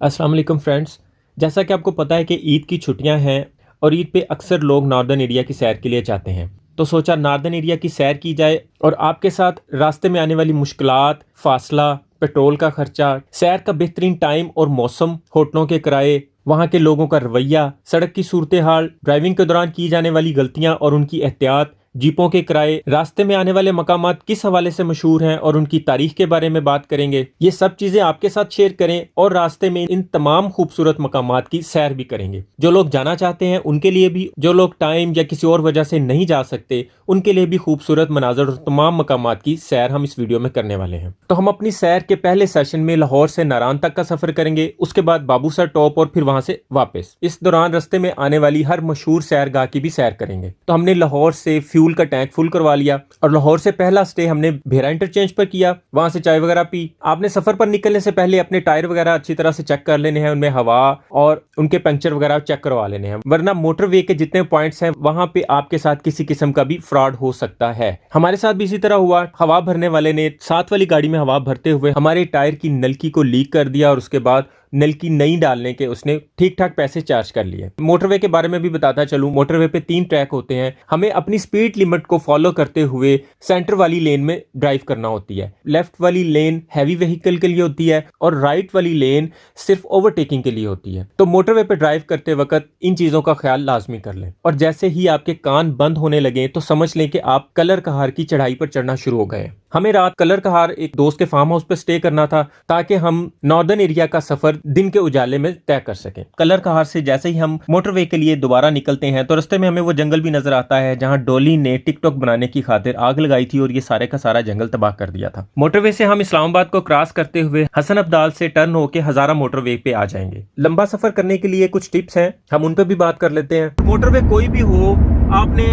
अस्सलाम वालेकुम फ्रेंड्स। जैसा कि आपको पता है कि ईद की छुट्टियां हैं और ईद पे अक्सर लोग नॉर्दर्न एरिया की सैर के लिए जाते हैं। तो सोचा नॉर्दर्न एरिया की सैर की जाए और आपके साथ रास्ते में आने वाली मुश्किलात, फासला, पेट्रोल का खर्चा, सैर का बेहतरीन टाइम और मौसम, होटलों के किराए, वहाँ के लोगों का रवैया, सड़क की सूरत हाल, ड्राइविंग के दौरान की जाने वाली गलतियाँ और उनकी एहतियात, जीपों के किराए, रास्ते में आने वाले मकामात किस हवाले से मशहूर हैं और उनकी तारीख के बारे में बात करेंगे। ये सब चीजें आपके साथ शेयर करें और रास्ते में इन तमाम खूबसूरत मकामात की सैर भी करेंगे। जो लोग जाना चाहते हैं उनके लिए भी, जो लोग टाइम या किसी और वजह से नहीं जा सकते उनके लिए भी खूबसूरत मनाजर और तमाम मकामात की सैर हम इस वीडियो में करने वाले हैं। तो हम अपनी सैर के पहले सेशन में लाहौर से नारान तक का सफर करेंगे, उसके बाद बाबूसर टॉप और फिर वहां से वापस। इस दौरान रास्ते में आने वाली हर मशहूर सैरगाह की भी सैर करेंगे। तो हमने लाहौर से फ्यूल का टैंक फुल करवा लिया और लाहौर से पहला स्टे हमने भेरा इंटरचेंज पर किया। वहां से चाय वगैरह पी। आपने सफर पर निकलने से पहले अपने टायर वगैरह अच्छी तरह से चेक कर लेने हैं, उनमें हवा और उनके पंक्चर वगैरह चेक करवा लेने हैं, वरना मोटरवे के जितने पॉइंट्स हैं वहां पे आपके साथ किसी किस्म का भी फ्रॉड हो सकता है। हमारे साथ भी इसी तरह हुआ। हवा भरने वाले ने साथ वाली गाड़ी में हवा भरते हुए हमारे टायर की नलकी को लीक कर दिया और उसके बाद नलकी नई डालने के उसने ठीक ठाक पैसे चार्ज कर लिए। मोटरवे के बारे में भी बताता चलूं, मोटरवे पे 3 ट्रैक होते हैं। हमें अपनी स्पीड लिमिट को फॉलो करते हुए सेंटर वाली लेन में ड्राइव करना होती है। लेफ्ट वाली लेन हैवी व्हीकल के लिए होती है और राइट वाली लेन सिर्फ ओवरटेकिंग के लिए होती है। तो मोटरवे पे ड्राइव करते वक्त इन चीजों का ख्याल लाजमी कर लें। और जैसे ही आपके कान बंद होने लगे तो समझ लें कि आप कलर कहार की चढ़ाई पर चढ़ना शुरू हो गए। हमें रात कलर कहार एक दोस्त के फार्म हाउस पर स्टे करना था ताकि हम नॉर्दर्न एरिया का सफर दिन के उजाले में तय कर सकें। कलर कहार से जैसे ही हम मोटरवे के लिए दोबारा निकलते हैं तो रास्ते में हमें वो जंगल भी नजर आता है जहां डोली ने टिकटॉक बनाने की खातिर आग लगाई थी और ये सारे का सारा जंगल तबाह कर दिया था। मोटरवे से हम इस्लामाबाद को क्रॉस करते हुए हसन अब्दाल से टर्न होकर हजारा मोटरवे पे आ जाएंगे। लंबा सफर करने के लिए कुछ टिप्स हैं, हम उन पर भी बात कर लेते हैं। मोटरवे कोई भी हो, आपने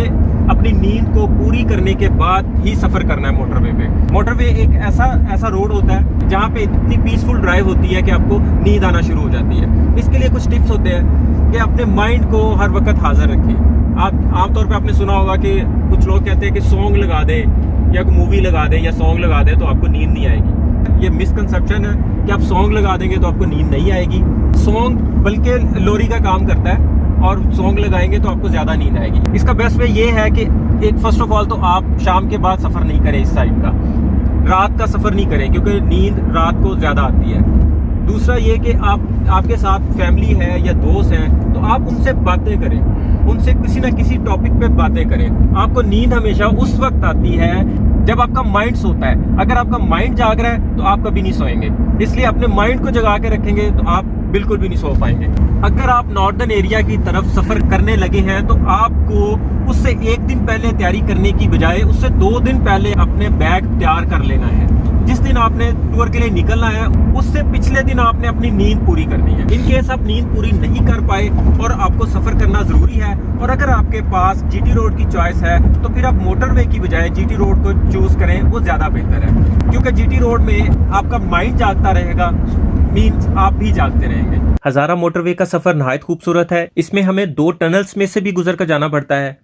अपनी नींद को पूरी करने के बाद ही सफर करना है मोटरवे पे। मोटरवे एक ऐसा रोड होता है जहाँ पे इतनी पीसफुल ड्राइव होती है कि आपको नींद आना शुरू हो जाती है। इसके लिए कुछ टिप्स होते हैं कि अपने माइंड को हर वक्त हाजिर रखें। आप आमतौर पे आपने सुना होगा कि कुछ लोग कहते हैं कि सॉन्ग लगा दें या कोई मूवी लगा दें या सॉन्ग लगा दें तो आपको नींद नहीं आएगी। ये मिसकंसेप्शन है कि आप सॉन्ग लगा देंगे तो आपको नींद नहीं आएगी। सॉन्ग बल्कि लोरी का काम करता है और सॉन्ग लगाएंगे तो आपको ज्यादा नींद आएगी। इसका बेस्ट वे ये है कि एक फर्स्ट ऑफ ऑल तो आप शाम के बाद सफर नहीं करें, इस साइड का रात का सफर नहीं करें क्योंकि नींद रात को ज्यादा आती है। दूसरा ये कि आपके साथ फैमिली है या दोस्त हैं तो आप उनसे बातें करें, उनसे किसी ना किसी टॉपिक पे बातें करें। आपको नींद हमेशा उस वक्त आती है जब आपका माइंड सोता है। अगर आपका माइंड जाग रहा है तो आप कभी नहीं सोएंगे, इसलिए अपने माइंड को जगा के रखेंगे तो आप बिल्कुल भी नहीं सो पाएंगे। अगर आप नॉर्दर्न एरिया की तरफ सफर करने लगे हैं तो आपको उससे एक दिन पहले तैयारी करने की बजाय उससे 2 दिन पहले अपने बैग तैयार कर लेना है। जिस दिन आपने टूर के लिए निकलना है उससे पिछले दिन आपने अपनी नींद पूरी करनी है। इन केस आप नींद पूरी नहीं कर पाए और आपको सफर करना जरूरी है और अगर आपके पास जीटी रोड की चॉइस है तो फिर आप मोटरवे की बजाय जीटी रोड को चूज करें, वो ज्यादा बेहतर है क्योंकि जीटी रोड में आपका माइंड जागता रहेगा, मीन्स आप भी जागते रहेंगे। हजारा मोटरवे का सफर नहायत खूबसूरत है। इसमें हमें 2 टनल्स में से भी गुजर कर जाना पड़ता है।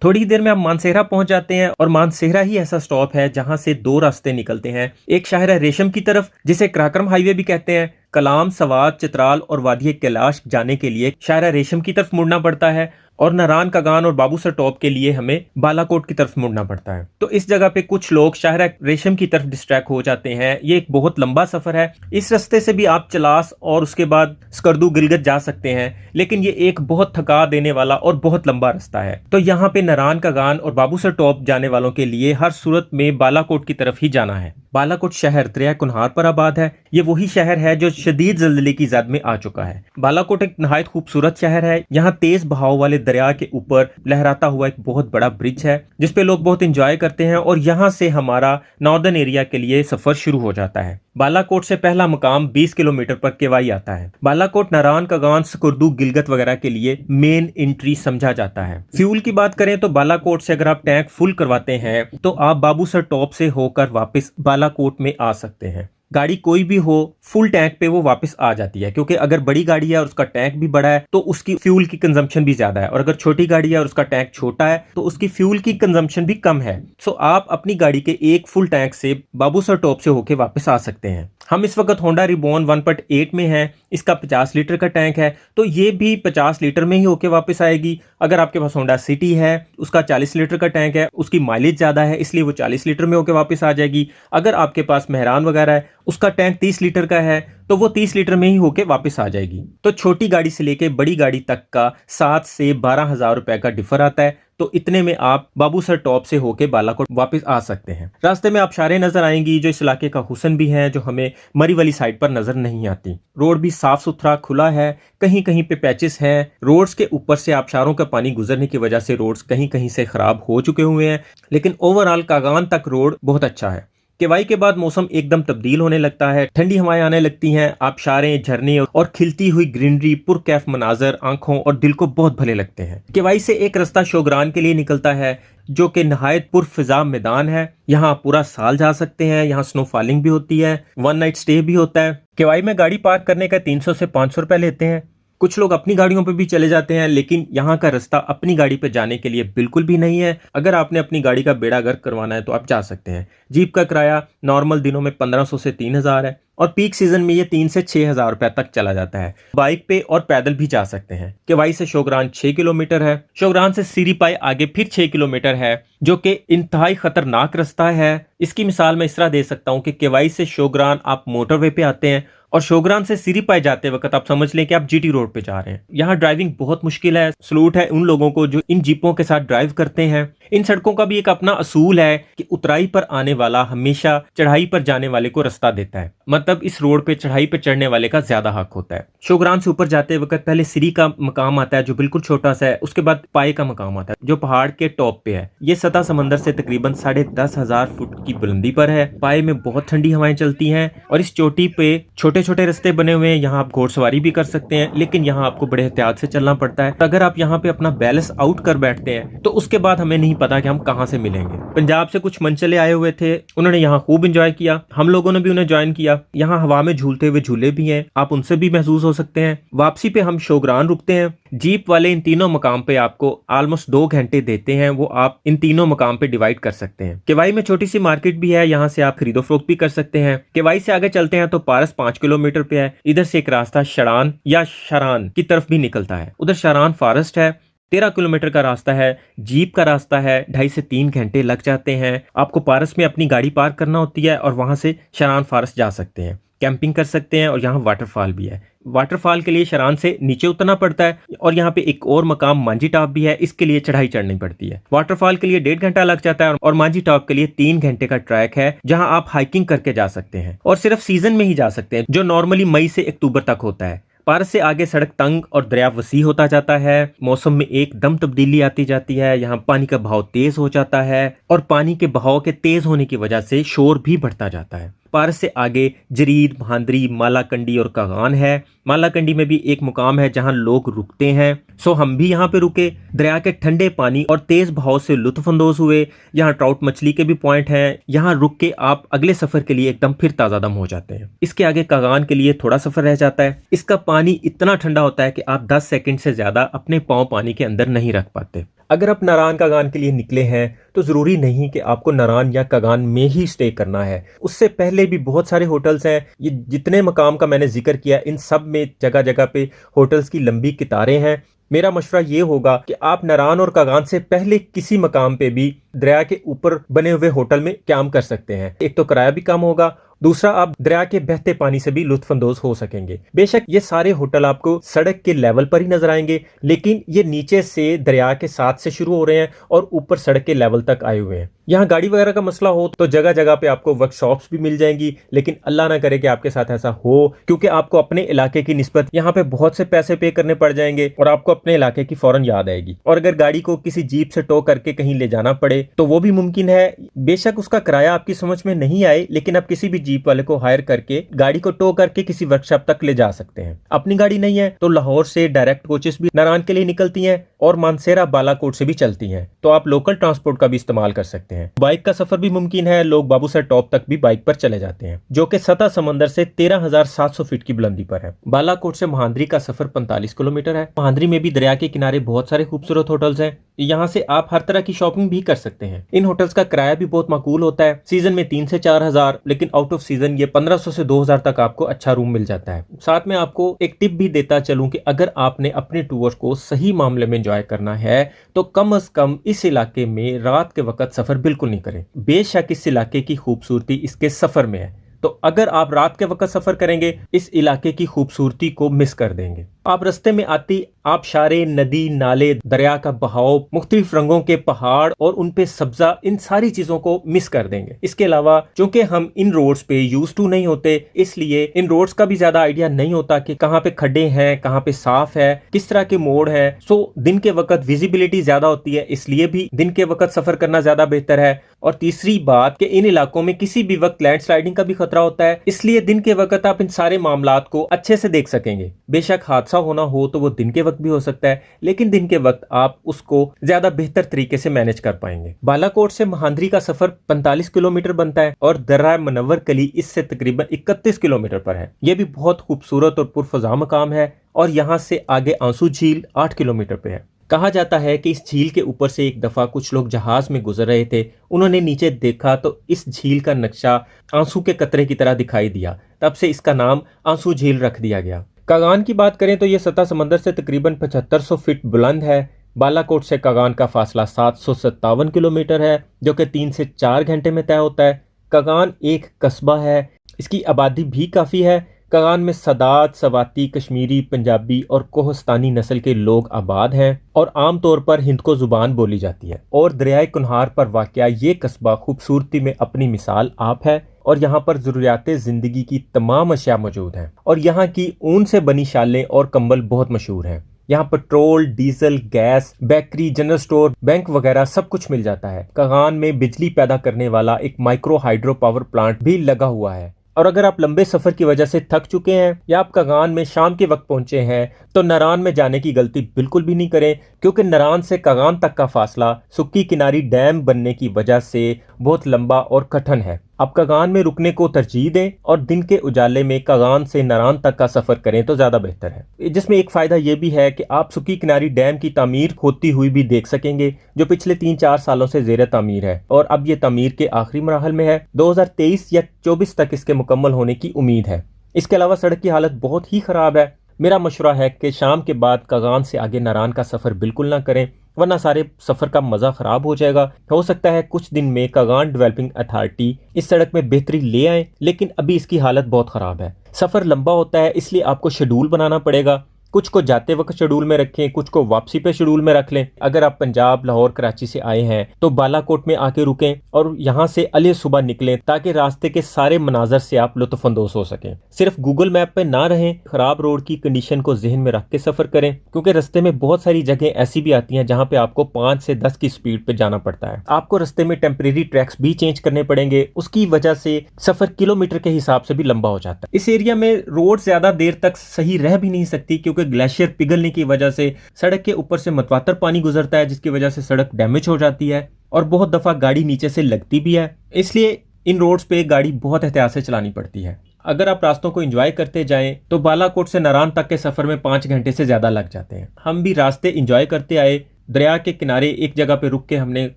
थोड़ी ही देर में हम मानसेहरा पहुंच जाते हैं और मानसेहरा ही ऐसा स्टॉप है जहां से 2 रास्ते निकलते हैं। एक शहर है रेशम की तरफ जिसे कराक्रम हाईवे भी कहते हैं। कलाम, सवाद, चित्राल और वादी कैलाश जाने के लिए शहर रेशम की तरफ मुड़ना पड़ता है और नारान कागान और बाबूसर टॉप के लिए हमें बालाकोट की तरफ मुड़ना पड़ता है। तो इस जगह पे कुछ लोग शहर रेशम की तरफ डिस्ट्रैक्ट हो जाते हैं। ये एक बहुत लंबा सफर है। इस रास्ते से भी आप चलास और उसके बाद स्कर्दू गिलगित जा सकते हैं, लेकिन ये एक बहुत थका देने वाला और बहुत लंबा रास्ता है। तो यहाँ पे नारान कागान और बाबूसर टॉप जाने वालों के लिए हर सूरत में बालाकोट की तरफ ही जाना है। बालाकोट शहर दरिया कुनहार पर आबाद है। ये वही शहर है जो शदीद ज़ल्ज़ले की जद में आ चुका है। बालाकोट एक नहायत खूबसूरत शहर है। यहाँ तेज बहाव वाले दरिया के ऊपर लहराता हुआ एक बहुत बड़ा ब्रिज है जिसपे लोग बहुत एंजॉय करते हैं और यहाँ से हमारा नॉर्दर्न एरिया के लिए सफर शुरू हो जाता है। बालाकोट से पहला मुकाम 20 किलोमीटर पर केवाई आता है। बालाकोट नारान कागान, स्कर्दू, गिलगित वगैरह के लिए मेन एंट्री समझा जाता है। फ्यूल की बात करें तो बालाकोट से अगर आप टैंक फुल करवाते हैं तो आप बाबूसर टॉप से होकर वापस बालाकोट में आ सकते हैं। गाड़ी कोई भी हो फुल टैंक पे वो वापस आ जाती है, क्योंकि अगर बड़ी गाड़ी है और उसका टैंक भी बड़ा है तो उसकी फ्यूल की कंजम्पशन भी ज्यादा है, और अगर छोटी गाड़ी है और उसका टैंक छोटा है तो उसकी फ्यूल की कंजम्पशन भी कम है। सो आप अपनी गाड़ी के एक फुल टैंक से बाबूसर टॉप से होके वापस आ सकते हैं। हम इस वक्त होंडा रिबॉन 1.8 में हैं, इसका 50 लीटर का टैंक है, तो ये भी 50 लीटर में ही होके वापस आएगी। अगर आपके पास होंडा सिटी है, उसका 40 लीटर का टैंक है, उसकी माइलेज ज़्यादा है इसलिए वो 40 लीटर में होके वापस आ जाएगी। अगर आपके पास मेहरान वगैरह है, उसका टैंक 30 लीटर का है, तो वो 30 लीटर में ही होके वापस आ जाएगी। तो छोटी गाड़ी से लेके बड़ी गाड़ी तक का 7 से 12,000 रुपए का डिफर आता है। तो इतने में आप बाबूसर टॉप से होके बालाकोट वापस आ सकते हैं। रास्ते में आबशारें नजर आएंगी जो इस इलाके का हुस्न भी है, जो हमें मरी वाली साइड पर नजर नहीं आती। रोड भी साफ सुथरा खुला है, कहीं कहीं पे पैचेस हैं। रोड्स के ऊपर से आबशारों का पानी गुजरने की वजह से रोड्स कहीं कहीं से खराब हो चुके हुए हैं, लेकिन ओवरऑल कागान तक रोड बहुत अच्छा है। केवाई के बाद मौसम एकदम तब्दील होने लगता है, ठंडी हवाएं आने लगती हैं, आबशारें, झरने और खिलती हुई ग्रीनरी, पुरकैफ मनाजर आंखों और दिल को बहुत भले लगते हैं। केवाई से एक रास्ता शोगरान के लिए निकलता है जो कि नहायत पुरफिजा मैदान है। यहाँ पूरा साल जा सकते हैं, यहाँ स्नो फॉलिंग भी होती है, 1 नाइट स्टे भी होता है। केवाई में गाड़ी पार्क करने का 300 से 500 रुपए लेते हैं। कुछ लोग अपनी गाड़ियों पे भी चले जाते हैं, लेकिन यहाँ का रास्ता अपनी गाड़ी पे जाने के लिए बिल्कुल भी नहीं है। अगर आपने अपनी गाड़ी का बेड़ा गर्क करवाना है तो आप जा सकते हैं। जीप का किराया नॉर्मल दिनों में 1500 से 3000 है, और पीक सीजन में ये 3 से 6,000 रुपए तक चला जाता है। बाइक पे और पैदल भी जा सकते हैं। केवाई से शोगरान 6 किलोमीटर है, शोगरान से सीरीपाई आगे फिर 6 किलोमीटर है, जो कि इंतहाई खतरनाक रास्ता है। इसकी मिसाल मैं इस तरह दे सकता हूँ कि केवाई से शोगरान आप मोटरवे पे आते हैं और शोगरान से सीरीपाई जाते वक्त आप समझ लें कि आप जीटी रोड पे जा रहे हैं। यहाँ ड्राइविंग बहुत मुश्किल है। सलूट है उन लोगों को जो इन जीपों के साथ ड्राइव करते हैं। इन सड़कों का भी एक अपना असूल है कि उतराई पर आने वाला हमेशा चढ़ाई पर जाने वाले को रास्ता देता है, मतलब इस रोड पे चढ़ाई पे चढ़ने वाले का ज्यादा हक होता है। शोगरान से ऊपर जाते वक्त पहले सिरी का मकाम आता है जो बिल्कुल छोटा सा है, उसके बाद पाए का मकाम आता है जो पहाड़ के टॉप पे है। ये सतह समंदर से तकरीबन 10,500 फुट की बुलंदी पर है। पाए में बहुत ठंडी हवाएं चलती हैं और इस चोटी पे छोटे छोटे रास्ते बने हुए हैं। यहाँ आप घोड़सवारी भी कर सकते हैं, लेकिन यहाँ आपको बड़े एहतियात से चलना पड़ता है। अगर आप यहाँ पे अपना बैलेंस आउट कर बैठते हैं तो उसके बाद हमें नहीं पता कि हम कहाँ से मिलेंगे। पंजाब से कुछ मनचले आए हुए थे, उन्होंने यहाँ खूब एंजॉय किया, हम लोगों ने भी उन्हें ज्वाइन किया। यहाँ हवा में झूलते हुए झूले भी हैं, आप उनसे भी महसूस हो सकते हैं। वापसी पे हम शोगरान रुकते हैं। जीप वाले इन तीनों मकाम पे आपको ऑलमोस्ट 2 घंटे देते हैं, वो आप इन तीनों मकाम पे डिवाइड कर सकते हैं। केवाई में छोटी सी मार्केट भी है, यहाँ से आप खरीदो फरोख्त भी कर सकते हैं। केवाई से आगे चलते हैं तो पारस 5 किलोमीटर पे है। इधर से एक रास्ता शरान या शरान की तरफ भी निकलता है। उधर शरान फॉरेस्ट है, 13 किलोमीटर का रास्ता है। जीप का रास्ता है, 2.5 से 3 घंटे लग जाते हैं। आपको पारस में अपनी गाड़ी पार्क करना होती है और वहां से शरान फॉरेस्ट जा सकते हैं, कैंपिंग कर सकते हैं, और यहाँ वाटरफॉल भी है। वाटरफॉल के लिए शरान से नीचे उतरना पड़ता है, और यहाँ पे एक और मकाम मांझी टॉप भी है, इसके लिए चढ़ाई चढ़नी पड़ती है। वाटरफॉल के लिए 1.5 घंटा लग जाता है, और मांझी टॉप के लिए 3 घंटे का ट्रैक है जहां आप हाइकिंग करके जा सकते हैं, और सिर्फ सीजन में ही जा सकते हैं जो नॉर्मली मई से अक्टूबर तक होता है। पारस से आगे सड़क तंग और दरिया वसी होता जाता है। मौसम में एकदम तब्दीली आती जाती है। यहाँ पानी का बहाव तेज हो जाता है, और पानी के बहाव के तेज होने की वजह से शोर भी बढ़ता जाता है। पारस से आगे जरीद, भांदरी, मालाकंडी और कागान है। मालाकंडी में भी एक मुकाम है जहां लोग रुकते हैं, सो हम भी यहाँ पे रुके। दरिया के ठंडे पानी और तेज बहाव से लुत्फ अंदोज हुए। यहाँ ट्राउट मछली के भी पॉइंट हैं, यहाँ रुक के आप अगले सफर के लिए एकदम फिर ताज़ा दम हो जाते हैं। इसके आगे कागान के लिए थोड़ा सफर रह जाता है। इसका पानी इतना ठंडा होता है कि आप 10 सेकंड से ज्यादा अपने पाँव पानी के अंदर नहीं रख पाते। अगर आप नारान कागान के लिए निकले हैं तो ज़रूरी नहीं कि आपको नारान या कागान में ही स्टे करना है। उससे पहले भी बहुत सारे होटल्स हैं। ये जितने मकाम का मैंने जिक्र किया, इन सब में जगह जगह पे होटल्स की लंबी कितारें हैं। मेरा मशवरा ये होगा कि आप नारान और कागान से पहले किसी मकाम पे भी दरिया के ऊपर बने हुए होटल में क्याम कर सकते हैं। एक तो किराया भी कम होगा, दूसरा आप दरिया के बहते पानी से भी लुत्फानंदोज हो सकेंगे। बेशक ये सारे होटल आपको सड़क के लेवल पर ही नजर आएंगे, लेकिन ये नीचे से दरिया के साथ से शुरू हो रहे हैं और ऊपर सड़क के लेवल तक आए हुए हैं। यहाँ गाड़ी वगैरह का मसला हो तो जगह जगह पे आपको वर्कशॉप्स भी मिल जाएंगी, लेकिन अल्लाह ना करे कि आपके साथ ऐसा हो, क्योंकि आपको अपने इलाके की निस्बत यहाँ पे बहुत से पैसे पे करने पड़ जाएंगे और आपको अपने इलाके की फौरन याद आएगी। और अगर गाड़ी को किसी जीप से टो करके कहीं ले जाना पड़े तो वो भी मुमकिन है। बेशक उसका किराया आपकी समझ में नहीं आए, लेकिन आप किसी भी जीप वाले को हायर करके गाड़ी को टो करके किसी वर्कशॉप तक ले जा सकते हैं। अपनी गाड़ी नहीं है तो लाहौर से डायरेक्ट कोचेस भी नारान के लिए निकलती हैं और मानसेरा बालाकोट से भी चलती हैं, तो आप लोकल ट्रांसपोर्ट का भी इस्तेमाल कर सकते हैं। हैं। बाइक का सफर भी मुमकिन है, लोग बाबूसर टॉप तक भी बाइक पर चले जाते हैं, जो कि सतह समंदर से 13,700 फीट की बुलंदी पर है। बालाकोट से महांद्री का सफर 45 किलोमीटर है। महांद्री में भी दरिया के किनारे बहुत सारे खूबसूरत होटल्स हैं। यहाँ से आप हर तरह की शॉपिंग भी कर सकते हैं। इन होटल्स का किराया भी बहुत माकूल होता है, सीजन में 3 से 4 हजार, लेकिन आउट ऑफ सीजन ये 1500 से 2000 तक आपको अच्छा रूम मिल जाता है। साथ में आपको एक टिप भी देता चलूं कि अगर आपने अपने टूर को सही मामले में एंजॉय करना है तो कम से कम इस इलाके में रात के वक्त सफर बिल्कुल नहीं करें। बेशक इस इलाके की खूबसूरती इसके सफर में है, तो अगर आप रात के वक्त सफर करेंगे इस इलाके की खूबसूरती को मिस कर देंगे। आप रास्ते में आती आबशारे, नदी, नाले, दरिया का बहाव, मुख्तलिफ रंगों के पहाड़ और उन पे सब्जा, इन सारी चीजों को मिस कर देंगे। इसके अलावा चूंकि हम इन रोड्स पे यूज टू नहीं होते, इसलिए इन रोड्स का भी ज्यादा आइडिया नहीं होता कि कहाँ पे खड्डे हैं, कहाँ पे साफ है, किस तरह के मोड़ है। सो दिन के वक्त विजिबिलिटी ज्यादा होती है, इसलिए भी दिन के वक्त सफर करना ज्यादा बेहतर है। और तीसरी बात कि इन इलाकों में किसी भी वक्त लैंडस्लाइडिंग का भी खतरा होता है, इसलिए दिन के वक्त आप इन सारे मामलात को अच्छे से देख सकेंगे। बेशक हादसा होना हो तो वो दिन के वक्त भी हो सकता है, लेकिन दिन के वक्त आप उसको ज्यादा बेहतर तरीके से मैनेज कर पाएंगे। बालाकोट से महांद्री का सफर 45 किलोमीटर बनता है और दर्रा मनव्वर कली इससे तकरीबन 31 किलोमीटर पर है। यह भी बहुत खूबसूरत और पुरफजा मकाम है। और यहाँ से आगे आंसू झील 8 किलोमीटर पे है। कहा जाता है कि इस झील के ऊपर से एक दफा कुछ लोग जहाज में गुजर रहे थे, उन्होंने नीचे देखा तो इस झील का नक्शा आंसू के कतरे की तरह दिखाई दिया, तब से इसका नाम आंसू झील रख दिया गया। कागान की बात करें तो यह सतह समंदर से तकरीबन 7500 फीट बुलंद है। बालाकोट से कागान का फासला 757 किलोमीटर है, जो कि 3 से 4 घंटे में तय होता है। कागान एक कस्बा है, इसकी आबादी भी काफ़ी है। कागान में सदात, सवाती, कश्मीरी, पंजाबी और कोहस्तानी नस्ल के लोग आबाद हैं और आमतौर पर हिंदको जुबान बोली जाती है। और दरियाए कुनहार पर वाक़या ये कस्बा खूबसूरती में अपनी मिसाल आप है और यहाँ पर ज़रूरियात ज़िंदगी की तमाम अशिया मौजूद हैं और यहाँ की ऊन से बनी शालें और कंबल बहुत मशहूर हैं। यहाँ petrol, diesel, gas, bakery, general store, bank वगैरह सब कुछ मिल जाता है। कागान में बिजली पैदा करने वाला एक माइक्रो हाइड्रो पावर प्लांट भी लगा हुआ है। और अगर आप लंबे सफर की वजह से थक चुके हैं या आप कागान में शाम के वक्त पहुंचे हैं तो नरान में जाने की गलती बिल्कुल भी नहीं करें, क्योंकि नरान से कागान तक का फासला सुक्की किनारी डैम बनने की वजह से बहुत लंबा और कठिन है। आप कागान में रुकने को तरजीह दें और दिन के उजाले में कागान से नरान तक का सफर करें तो ज्यादा बेहतर है। जिसमें एक फायदा यह भी है कि आप सुक्की किनारी डैम की तामीर होती हुई भी देख सकेंगे, जो पिछले 3-4 सालों से ज़ेर तामीर है और अब ये तामीर के आखिरी मराहल में है। 2023 या 24 तक इसके मुकम्मल होने की उम्मीद है। इसके अलावा सड़क की हालत बहुत ही खराब है। मेरा मशवरा है कि शाम के बाद कागान से आगे नारान का सफर बिल्कुल ना करें, वरना सारे सफर का मजा खराब हो जाएगा। हो सकता है कुछ दिन में कागान डेवलपिंग अथॉरिटी इस सड़क में बेहतरी ले आए, लेकिन अभी इसकी हालत बहुत खराब है। सफर लंबा होता है, इसलिए आपको शेड्यूल बनाना पड़ेगा। कुछ को जाते वक्त शेड्यूल में रखें, कुछ को वापसी पे शेड्यूल में रख लें। अगर आप पंजाब, लाहौर, कराची से आए हैं तो बालाकोट में आके रुकें और यहाँ से अले सुबह निकलें, ताकि रास्ते के सारे मनाजर से आप लुत्फानंदोज हो सकें। सिर्फ गूगल मैप पे ना रहें, खराब रोड की कंडीशन को जहन में रख के सफर करें, क्योंकि रास्ते में बहुत सारी जगह ऐसी भी आती हैं जहाँ पे आपको 5 से 10 की स्पीड पे जाना पड़ता है। आपको रास्ते में टेम्परेरी ट्रैक्स भी चेंज करने पड़ेंगे, उसकी वजह से सफर किलोमीटर के हिसाब से भी लंबा हो जाता है। इस एरिया में रोड ज्यादा देर तक सही रह भी नहीं सकती, क्योंकि ग्लेशियर पिघलने की वजह से सड़क के ऊपर से मतवातर पानी गुजरता है, जिसकी वजह से सड़क डैमेज हो जाती है और बहुत दफा गाड़ी नीचे से लगती भी है। इसलिए इन रोड्स पे गाड़ी बहुत एहतियात से चलानी पड़ती है। अगर आप रास्तों को एंजॉय करते जाएं तो बालाकोट से नारान तक के सफर में 5 घंटे से ज्यादा लग जाते हैं। हम भी रास्ते एंजॉय करते आए। दरिया के किनारे एक जगह पे रुक के हमने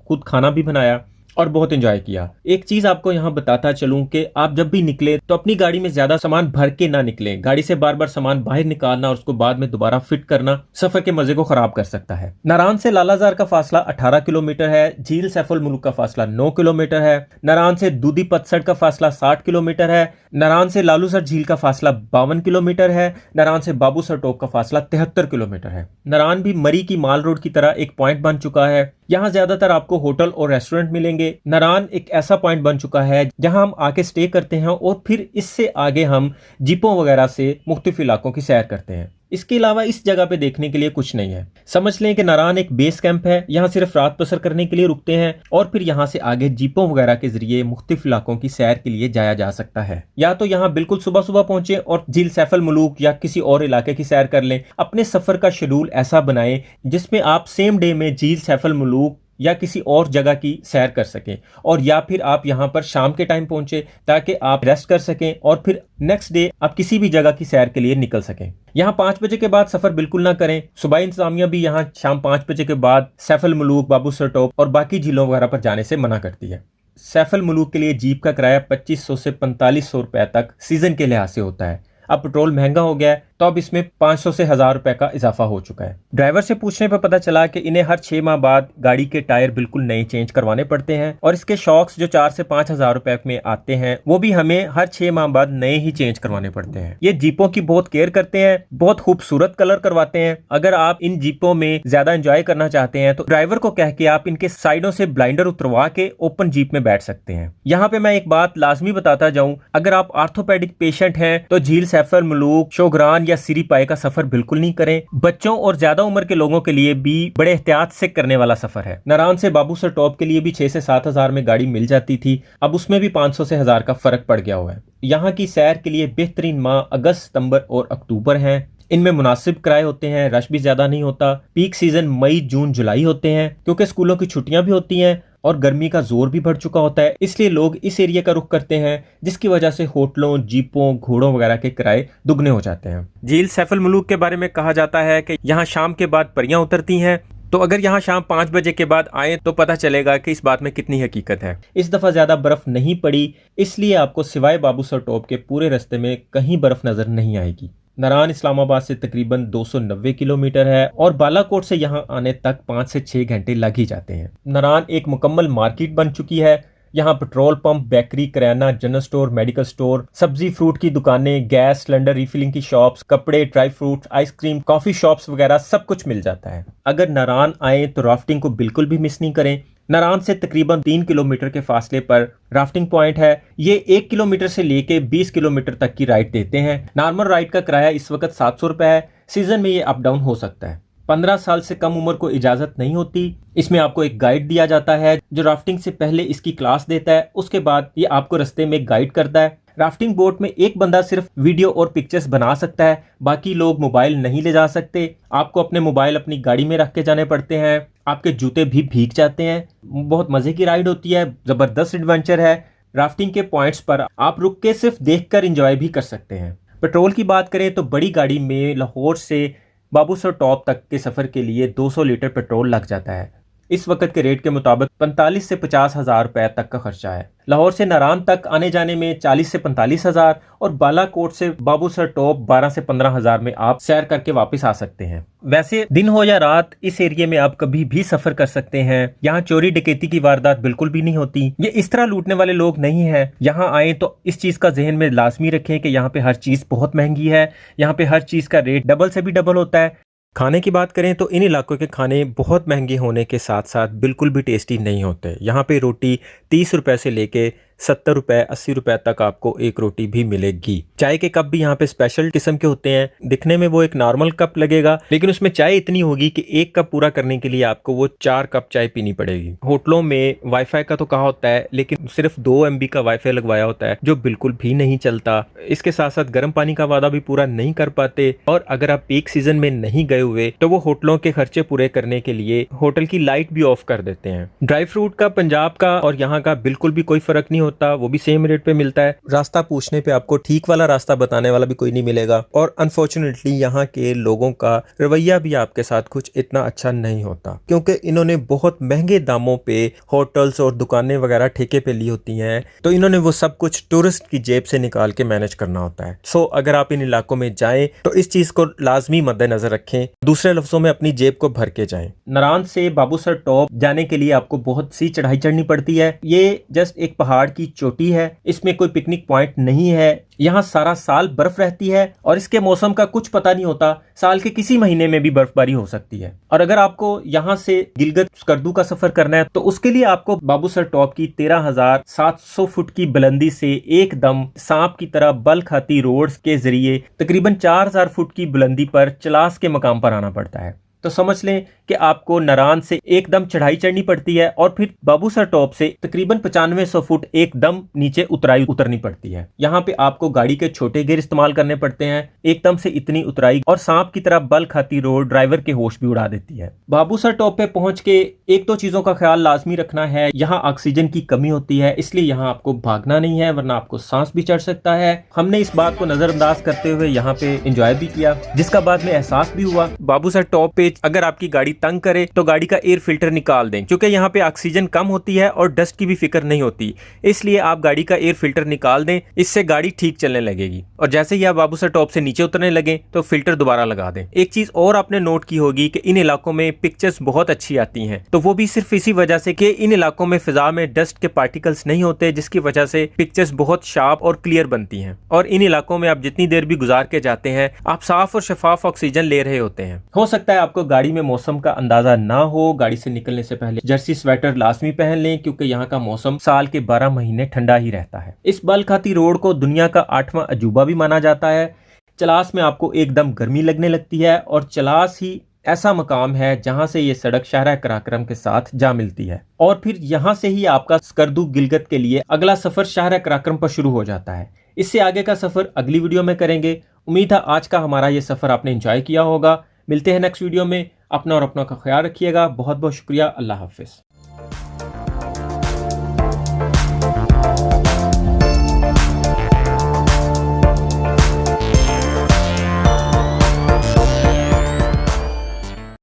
खुद खाना भी बनाया और बहुत एंजॉय किया। एक चीज आपको यहाँ बताता चलूं कि आप जब भी निकले तो अपनी गाड़ी में ज्यादा सामान भर के ना निकलें। गाड़ी से बार बार सामान बाहर निकालना और उसको बाद में दोबारा फिट करना सफर के मजे को खराब कर सकता है। नारान से लालाजार का फासला 18 किलोमीटर है। झील सैफुल मुल्क का फासला 9 किलोमीटर है। नारान से दूधी पतसड़ का फासला 60 किलोमीटर है। नारान से लालूसर झील का फासला 52 किलोमीटर है। नारान से बाबूसर टोक का फासला 73 किलोमीटर है। नारान भी मरी की माल रोड की तरह एक पॉइंट बन चुका है। यहाँ ज्यादातर आपको होटल और रेस्टोरेंट मिलेंगे। नारान एक ऐसा पॉइंट बन चुका है जहां हम आके स्टे करते हैं और फिर इससे आगे हम जीपों वगैरह से मुख्तलिफ इलाकों की सैर करते हैं। इसके अलावा इस जगह पे देखने के लिए कुछ नहीं है। समझ लें कि नारान एक बेस कैंप है, यहाँ सिर्फ रात बसर करने के लिए रुकते हैं और फिर यहाँ से आगे जीपों वगैरह के जरिए मुख्तलिफ इलाकों की सैर के लिए जाया जा सकता है। या तो यहाँ बिल्कुल सुबह सुबह पहुंचे और झील सैफुल मुलूक या किसी और इलाके की सैर कर लें। अपने सफर का शेड्यूल ऐसा बनाएं जिसमें आप सेम डे में झील सैफुल मुलूक या किसी और जगह की सैर कर सकें, और या फिर आप यहाँ पर शाम के टाइम पहुंचे ताकि आप रेस्ट कर सकें और फिर नेक्स्ट डे आप किसी भी जगह की सैर के लिए निकल सकें। यहाँ 5 बजे के बाद सफर बिल्कुल ना करें। सूबाई इंतजामिया भी यहाँ शाम 5 बजे के बाद सैफल मलूक, बाबू सर टॉप और बाकी झीलों वगैरह पर जाने से मना करती है। सैफल मलूक के लिए जीप का किराया 2500 से 4500 रुपए तक सीजन के लिहाज से होता है। अब पेट्रोल महंगा हो गया है तो अब इसमें 500 से 1000 रुपए का इजाफा हो चुका है। ड्राइवर से पूछने पर पता चला कि इन्हें हर 6 माह बाद गाड़ी के टायर बिल्कुल नए चेंज करवाने पड़ते हैं और इसके शॉक्स जो 4 से 5000 रुपए में आते हैं वो भी हमें हर 6 माह बाद नए ही चेंज करवाने पड़ते हैं। ये जीपों की बहुत केयर करते हैं, बहुत खूबसूरत कलर करवाते हैं। अगर आप इन जीपों में ज्यादा एंजॉय करना चाहते हैं तो ड्राइवर को कह के आप इनके साइडों से ब्लाइंडर उतरवा के ओपन जीप में बैठ सकते हैं। यहाँ पे मैं एक बात लाजमी बताता जाऊं, अगर आप आर्थोपेडिक पेशेंट हैं तो झील सैफल मलूक, शोगरान या सिरी पाए का सफर बिल्कुल नहीं करें। बच्चों और ज्यादा उम्र के लोगों के लिए भी बड़े एहतियात से करने वाला सफर है। नारान से बाबू सर टॉप के लिए भी 6 से 7 हजार में गाड़ी मिल जाती थी, अब उसमें भी 500 से 1000 का फर्क पड़ गया हुआ है। यहाँ की सैर के लिए बेहतरीन माह अगस्त, सितंबर और अक्टूबर हैं। इनमें मुनासिब किराए होते हैं, रश भी ज्यादा नहीं होता। पीक सीजन मई, जून, जुलाई होते हैं क्योंकि स्कूलों की छुट्टियां भी होती हैं और गर्मी का जोर भी बढ़ चुका होता है, इसलिए लोग इस एरिया का रुख करते हैं, जिसकी वजह से होटलों, जीपों, घोड़ों वगैरह के किराए दुगने हो जाते हैं। झील सैफल मलूक के बारे में कहा जाता है कि यहाँ शाम के बाद परियां उतरती हैं, तो अगर यहाँ शाम 5 बजे के बाद आए तो पता चलेगा कि इस बात में कितनी हकीकत है। इस दफा ज्यादा बर्फ नहीं पड़ी, इसलिए आपको सिवाय बाबू सर टॉप के पूरे रास्ते में कहीं बर्फ नजर नहीं आएगी। नारान इस्लामाबाद से तकरीबन 290 किलोमीटर है और बालाकोट से यहाँ आने तक 5 से 6 घंटे लग ही जाते हैं। नारान एक मुकम्मल मार्केट बन चुकी है। यहाँ पेट्रोल पंप, बेकरी, किराना, जनरल स्टोर, मेडिकल स्टोर, सब्जी फ्रूट की दुकानें, गैस सिलेंडर रिफिलिंग की शॉप्स, कपड़े, dry fruit, ice cream, coffee shops वगैरह सब कुछ मिल जाता है। अगर नारान आए तो राफ्टिंग को बिल्कुल भी मिस नहीं करें। नारान से तकरीबन 3 किलोमीटर के फासले पर राफ्टिंग पॉइंट है। ये 1 किलोमीटर से लेके 20 किलोमीटर तक की राइड देते हैं। नॉर्मल राइड का किराया इस वक्त 700 रुपए है। सीजन में ये अप डाउन हो सकता है। 15 साल से कम उम्र को इजाजत नहीं होती। इसमें आपको एक गाइड दिया जाता है जो राफ्टिंग से पहले इसकी क्लास देता है, उसके बाद ये आपको रास्ते में गाइड करता है। राफ्टिंग बोट में एक बंदा सिर्फ वीडियो और पिक्चर्स बना सकता है, बाकी लोग मोबाइल नहीं ले जा सकते। आपको अपने मोबाइल अपनी गाड़ी में रख के जाने पड़ते हैं, आपके जूते भी भीग जाते हैं। बहुत मजे की राइड होती है, जबरदस्त एडवेंचर है। राफ्टिंग के पॉइंट्स पर आप रुक के सिर्फ देखकर एंजॉय भी कर सकते हैं। पेट्रोल की बात करें तो बड़ी गाड़ी में लाहौर से बाबू सर टॉप तक के सफर के लिए 200 लीटर पेट्रोल लग जाता है। इस वक्त के रेट के मुताबिक 45 से 50 हजार रुपए तक का खर्चा है। लाहौर से नारान तक आने जाने में 40 से 45 हजार और बालाकोट से बाबू सर टॉप 12 से 15 हजार में आप सैर करके वापस आ सकते हैं। वैसे दिन हो या रात इस एरिया में आप कभी भी सफर कर सकते हैं। यहाँ चोरी डकैती की वारदात बिल्कुल भी नहीं होती। ये इस तरह लूटने वाले लोग नहीं है। यहाँ आए तो इस चीज का जहन में लाजमी रखें कि यहाँ पे हर चीज बहुत महंगी है। यहाँ पे हर चीज का रेट डबल से भी डबल होता है। खाने की बात करें तो इन इलाकों के खाने बहुत महंगे होने के साथ साथ बिल्कुल भी टेस्टी नहीं होते। यहाँ पे रोटी 30 रुपए से लेके 70 रुपए 80 रुपए तक आपको एक रोटी भी मिलेगी। चाय के कप भी यहाँ पे स्पेशल किस्म के होते हैं। दिखने में वो एक नॉर्मल कप लगेगा, लेकिन उसमें चाय इतनी होगी कि एक कप पूरा करने के लिए आपको वो 4 कप चाय पीनी पड़ेगी। होटलों में वाईफाई का तो कहा होता है, लेकिन सिर्फ 2 MB का वाईफाई लगवाया होता है जो बिल्कुल भी नहीं चलता। इसके साथ साथ गर्म पानी का वादा भी पूरा नहीं कर पाते। और अगर आप पीक सीजन में नहीं गए हुए तो वो होटलों के खर्चे पूरे करने के लिए होटल की लाइट भी ऑफ कर देते हैं। ड्राई फ्रूट का पंजाब का और यहाँ का बिल्कुल भी कोई फर्क नहीं होता, वो भी सेम रेट पे मिलता है। रास्ता पूछने पे आपको ठीक वाला रास्ता बताने वाला भी कोई नहीं मिलेगा। और अनफॉर्चुनेटली यहाँ के लोगों का रवैया भी आपके साथ कुछ इतना अच्छा नहीं होता, क्योंकि इन्होंने बहुत महंगे दामों पे होटल्स और दुकानें वगैरह ठेके पे ली होती हैं, तो इन्होंने वो सब कुछ टूरिस्ट की जेब से निकाल के मैनेज करना होता है। सो अगर आप इन इलाकों में जाएं तो इस चीज को लाजमी मद्देनजर रखें, दूसरे लफ्जों में अपनी जेब को भर के जाएं। नारान से बाबू सर टॉप जाने के लिए आपको बहुत सी चढ़ाई चढ़नी पड़ती है। ये जस्ट एक पहाड़ की चोटी है, इसमें कोई पिकनिक पॉइंट नहीं है। यहाँ सारा साल बर्फ रहती है और इसके मौसम का कुछ पता नहीं होता, साल के किसी महीने में भी बर्फबारी हो सकती है। और अगर आपको यहाँ से गिलगित स्कर्दू का सफर करना है तो उसके लिए आपको बाबू सर टॉप की 13,700 फुट की बुलंदी से एकदम सांप की तरह बल खाती रोड्स के जरिए तकरीबन 4,000 फुट की बुलंदी पर चलास के मकाम पर आना पड़ता है। तो समझ लें कि आपको नारान से एकदम चढ़ाई चढ़नी पड़ती है और फिर बाबूसर टॉप से तकरीबन 9500 फुट एकदम नीचे उतराई उतरनी पड़ती है। यहाँ पे आपको गाड़ी के छोटे गियर इस्तेमाल करने पड़ते हैं। एकदम से इतनी उतराई और सांप की तरह बल खाती रोड ड्राइवर के होश भी उड़ा देती है। बाबूसर टॉप पे पहुंच के एक दो चीजों का ख्याल लाजमी रखना है। यहाँ ऑक्सीजन की कमी होती है, इसलिए यहाँ आपको भागना नहीं है, वरना आपको सांस भी चढ़ सकता है। हमने इस बात को नजरअंदाज करते हुए यहाँ पे एंजॉय भी किया, जिसका बाद में एहसास भी हुआ। बाबूसर टॉप पे अगर आपकी गाड़ी तंग करे तो गाड़ी का एयर फिल्टर निकाल दें, क्योंकि यहाँ पे ऑक्सीजन कम होती है और डस्ट की भी फिक्र नहीं होती, इसलिए आप गाड़ी का एयर फिल्टर निकाल दें। इससे गाड़ी ठीक चलने लगेगी। और जैसे ही आप बाबूसर टॉप से नीचे उतरने लगे तो फिल्टर दोबारा लगा दें। एक चीज और आपने नोट की होगी कि इन इलाकों में पिक्चर्स बहुत अच्छी आती हैं, तो वो भी सिर्फ इसी वजह से कि इन इलाकों में फिजा में डस्ट के पार्टिकल्स नहीं होते, जिसकी वजह से पिक्चर्स बहुत शार्प और क्लियर बनती हैं। और इन इलाकों में आप जितनी देर भी गुजार के जाते हैं, आप साफ और शफाफ ऑक्सीजन ले रहे होते हैं। हो सकता है आपको गाड़ी में मौसम का अंदाजा ना हो। गाड़ी से निकलने से पहले जर्सी स्वेटर लाजमी पहन लें, क्योंकि यहाँ का मौसम साल के 12 महीने ठंडा ही रहता है। इस बल खाती रोड को दुनिया का 8वां अजूबा भी माना जाता है। चलास में आपको एकदम गर्मी लगने लगती है और चलास ही ऐसा मकाम है जहां से ये सड़क शाहरा कराक्रम के साथ जा मिलती है और फिर यहां से ही आपका स्कर्दू गिलगित के लिए अगला सफर शाहरा कराक्रम पर शुरू हो जाता है। इससे आगे का सफर अगली वीडियो में करेंगे। उम्मीद है आज का हमारा ये सफर आपने एंजॉय किया होगा। मिलते हैं नेक्स्ट वीडियो में। अपना और अपनों का ख्याल रखिएगा। बहुत बहुत शुक्रिया। अल्लाह हाफिज।